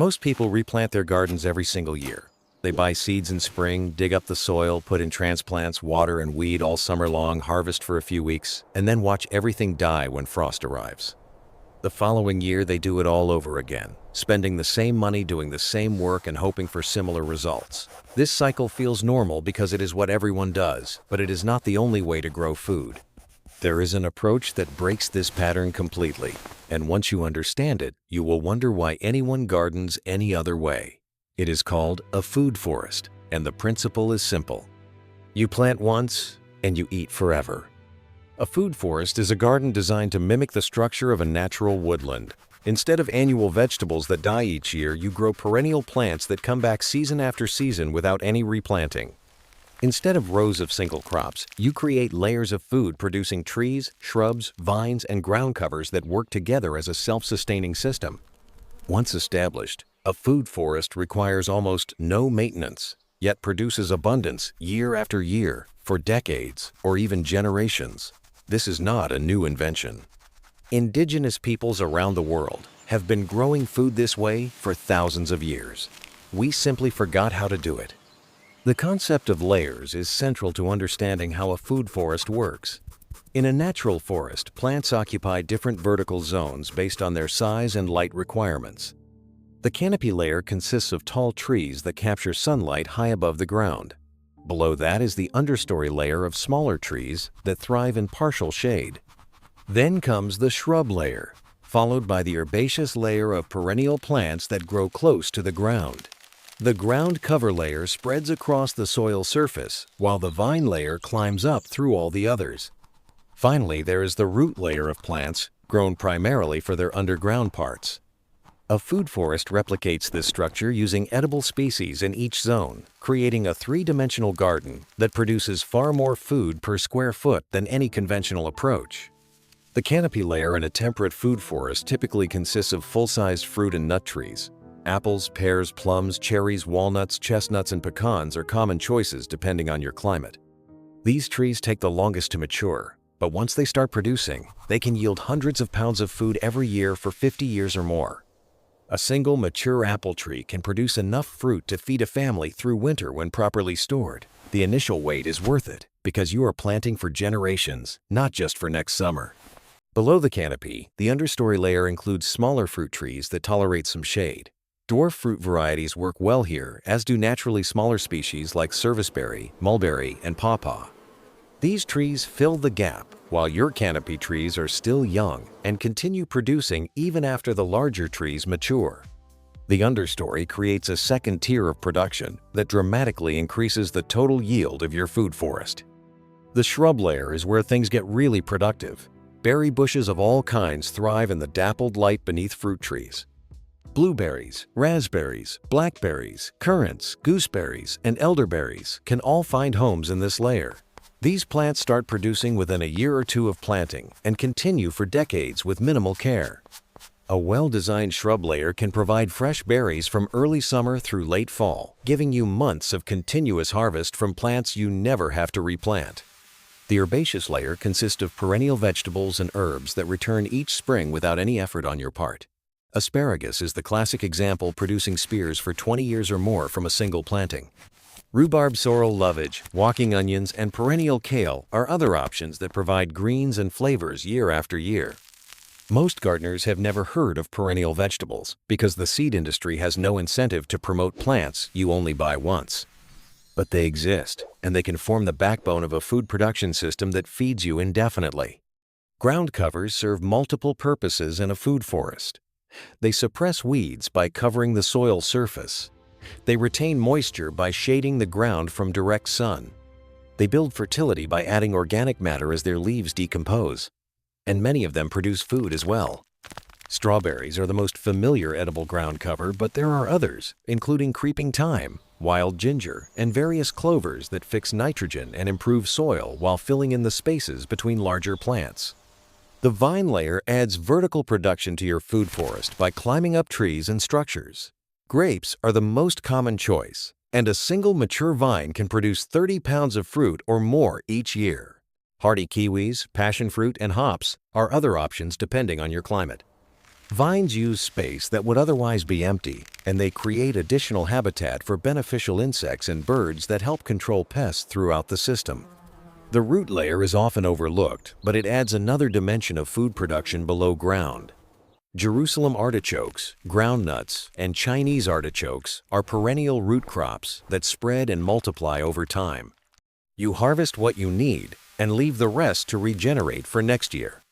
Most people replant their gardens every single year. They buy seeds in spring, dig up the soil, put in transplants, water and weed all summer long, harvest for a few weeks, and then watch everything die when frost arrives. The following year, they do it all over again, spending the same money doing the same work and hoping for similar results. This cycle feels normal because it is what everyone does, but it is not the only way to grow food. There is an approach that breaks this pattern completely, and once you understand it, you will wonder why anyone gardens any other way. It is called a food forest, and the principle is simple. You plant once, and you eat forever. A food forest is a garden designed to mimic the structure of a natural woodland. Instead of annual vegetables that die each year, you grow perennial plants that come back season after season without any replanting. Instead of rows of single crops, you create layers of food-producing trees, shrubs, vines, and ground covers that work together as a self-sustaining system. Once established, a food forest requires almost no maintenance, yet produces abundance year after year, for decades, or even generations. This is not a new invention. Indigenous peoples around the world have been growing food this way for thousands of years. We simply forgot how to do it. The concept of layers is central to understanding how a food forest works. In a natural forest, plants occupy different vertical zones based on their size and light requirements. The canopy layer consists of tall trees that capture sunlight high above the ground. Below that is the understory layer of smaller trees that thrive in partial shade. Then comes the shrub layer, followed by the herbaceous layer of perennial plants that grow close to the ground. The ground cover layer spreads across the soil surface, while the vine layer climbs up through all the others. Finally, there is the root layer of plants, grown primarily for their underground parts. A food forest replicates this structure using edible species in each zone, creating a three-dimensional garden that produces far more food per square foot than any conventional approach. The canopy layer in a temperate food forest typically consists of full-sized fruit and nut trees. Apples, pears, plums, cherries, walnuts, chestnuts, and pecans are common choices depending on your climate. These trees take the longest to mature, but once they start producing, they can yield hundreds of pounds of food every year for 50 years or more. A single mature apple tree can produce enough fruit to feed a family through winter when properly stored. The initial wait is worth it because you are planting for generations, not just for next summer. Below the canopy, the understory layer includes smaller fruit trees that tolerate some shade. Dwarf fruit varieties work well here, as do naturally smaller species like serviceberry, mulberry, and pawpaw. These trees fill the gap, while your canopy trees are still young and continue producing even after the larger trees mature. The understory creates a second tier of production that dramatically increases the total yield of your food forest. The shrub layer is where things get really productive. Berry bushes of all kinds thrive in the dappled light beneath fruit trees. Blueberries, raspberries, blackberries, currants, gooseberries, and elderberries can all find homes in this layer. These plants start producing within a year or two of planting and continue for decades with minimal care. A well-designed shrub layer can provide fresh berries from early summer through late fall, giving you months of continuous harvest from plants you never have to replant. The herbaceous layer consists of perennial vegetables and herbs that return each spring without any effort on your part. Asparagus is the classic example, producing spears for 20 years or more from a single planting. Rhubarb, sorrel, lovage, walking onions, and perennial kale are other options that provide greens and flavors year after year. Most gardeners have never heard of perennial vegetables because the seed industry has no incentive to promote plants you only buy once. But they exist, and they can form the backbone of a food production system that feeds you indefinitely. Ground covers serve multiple purposes in a food forest. They suppress weeds by covering the soil surface. They retain moisture by shading the ground from direct sun. They build fertility by adding organic matter as their leaves decompose. And many of them produce food as well. Strawberries are the most familiar edible ground cover, but there are others, including creeping thyme, wild ginger, and various clovers that fix nitrogen and improve soil while filling in the spaces between larger plants. The vine layer adds vertical production to your food forest by climbing up trees and structures. Grapes are the most common choice, and a single mature vine can produce 30 pounds of fruit or more each year. Hardy kiwis, passion fruit, and hops are other options depending on your climate. Vines use space that would otherwise be empty, and they create additional habitat for beneficial insects and birds that help control pests throughout the system. The root layer is often overlooked, but it adds another dimension of food production below ground. Jerusalem artichokes, groundnuts, and Chinese artichokes are perennial root crops that spread and multiply over time. You harvest what you need and leave the rest to regenerate for next year.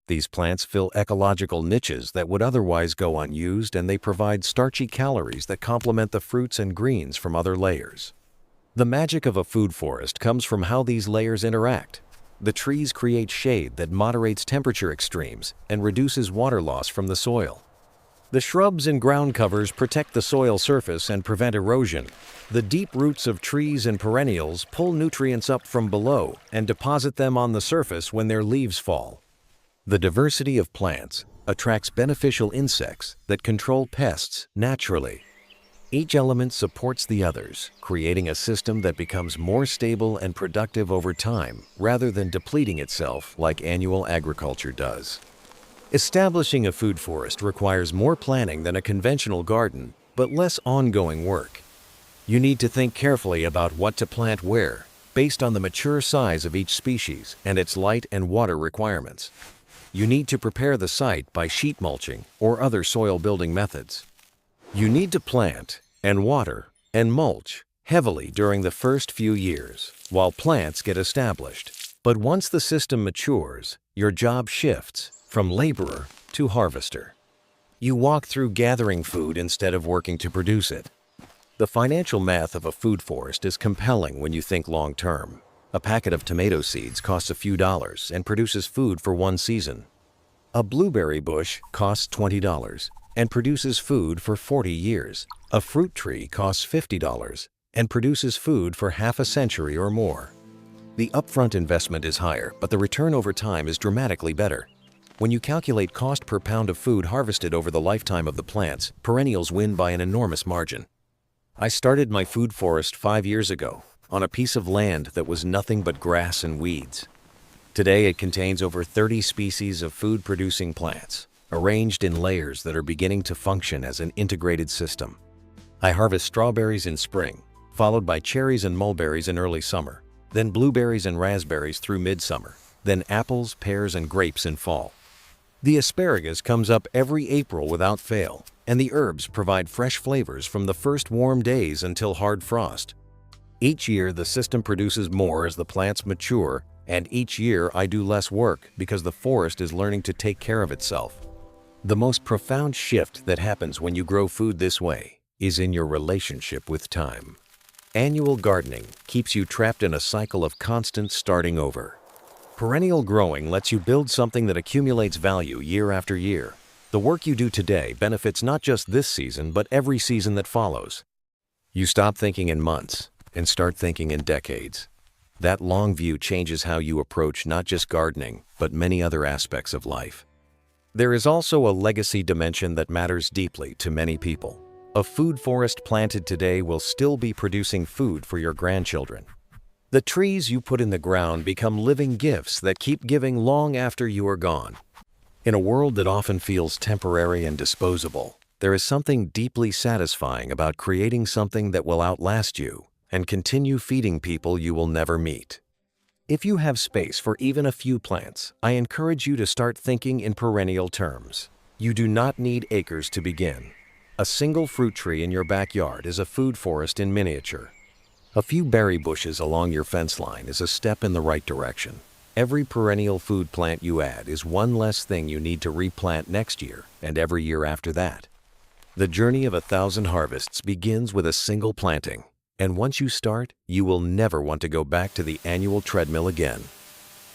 These plants fill ecological niches that would otherwise go unused, and they provide starchy calories that complement the fruits and greens from other layers. The magic of a food forest comes from how these layers interact. The trees create shade that moderates temperature extremes and reduces water loss from the soil. The shrubs and ground covers protect the soil surface and prevent erosion. The deep roots of trees and perennials pull nutrients up from below and deposit them on the surface when their leaves fall. The diversity of plants attracts beneficial insects that control pests naturally. Each element supports the others, creating a system that becomes more stable and productive over time rather than depleting itself like annual agriculture does. Establishing a food forest requires more planning than a conventional garden, but less ongoing work. You need to think carefully about what to plant where, based on the mature size of each species and its light and water requirements. You need to prepare the site by sheet mulching or other soil building methods. You need to plant and water and mulch heavily during the first few years while plants get established. But once the system matures, your job shifts from laborer to harvester. You walk through gathering food instead of working to produce it. The financial math of a food forest is compelling when you think long term. A packet of tomato seeds costs a few dollars and produces food for one season. A blueberry bush costs $20 and produces food for 40 years. A fruit tree costs $50 and produces food for half a century or more. The upfront investment is higher, but the return over time is dramatically better. When you calculate cost per pound of food harvested over the lifetime of the plants, perennials win by an enormous margin. I started my food forest 5 years ago on a piece of land that was nothing but grass and weeds. Today it contains over 30 species of food-producing plants, arranged in layers that are beginning to function as an integrated system. I harvest strawberries in spring, followed by cherries and mulberries in early summer, then blueberries and raspberries through midsummer, then apples, pears, and grapes in fall. The asparagus comes up every April without fail, and the herbs provide fresh flavors from the first warm days until hard frost. Each year the system produces more as the plants mature, and each year I do less work because the forest is learning to take care of itself. The most profound shift that happens when you grow food this way is in your relationship with time. Annual gardening keeps you trapped in a cycle of constant starting over. Perennial growing lets you build something that accumulates value year after year. The work you do today benefits not just this season, but every season that follows. You stop thinking in months and start thinking in decades. That long view changes how you approach not just gardening, but many other aspects of life. There is also a legacy dimension that matters deeply to many people. A food forest planted today will still be producing food for your grandchildren. The trees you put in the ground become living gifts that keep giving long after you are gone. In a world that often feels temporary and disposable, there is something deeply satisfying about creating something that will outlast you and continue feeding people you will never meet. If you have space for even a few plants, I encourage you to start thinking in perennial terms. You do not need acres to begin. A single fruit tree in your backyard is a food forest in miniature. A few berry bushes along your fence line is a step in the right direction. Every perennial food plant you add is one less thing you need to replant next year and every year after that. The journey of 1,000 harvests begins with a single planting. And once you start, you will never want to go back to the annual treadmill again.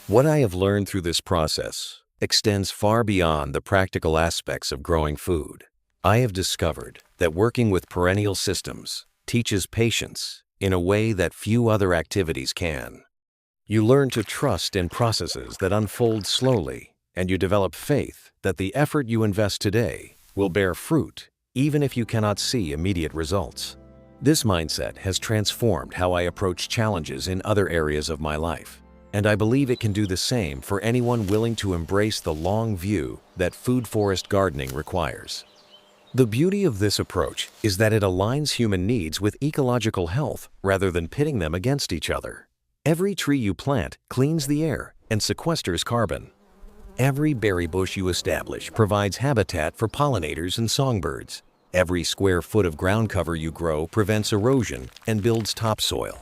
What I have learned through this process extends far beyond the practical aspects of growing food. I have discovered that working with perennial systems teaches patience in a way that few other activities can. You learn to trust in processes that unfold slowly, and you develop faith that the effort you invest today will bear fruit, even if you cannot see immediate results. This mindset has transformed how I approach challenges in other areas of my life. And I believe it can do the same for anyone willing to embrace the long view that food forest gardening requires. The beauty of this approach is that it aligns human needs with ecological health rather than pitting them against each other. Every tree you plant cleans the air and sequesters carbon. Every berry bush you establish provides habitat for pollinators and songbirds. Every square foot of ground cover you grow prevents erosion and builds topsoil.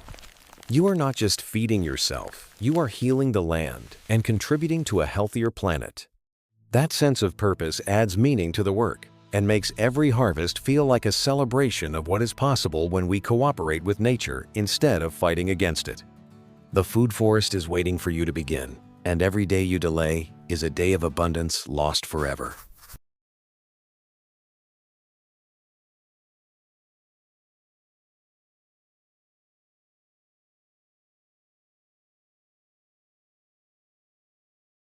You are not just feeding yourself, you are healing the land and contributing to a healthier planet. That sense of purpose adds meaning to the work and makes every harvest feel like a celebration of what is possible when we cooperate with nature instead of fighting against it. The food forest is waiting for you to begin, and every day you delay is a day of abundance lost forever.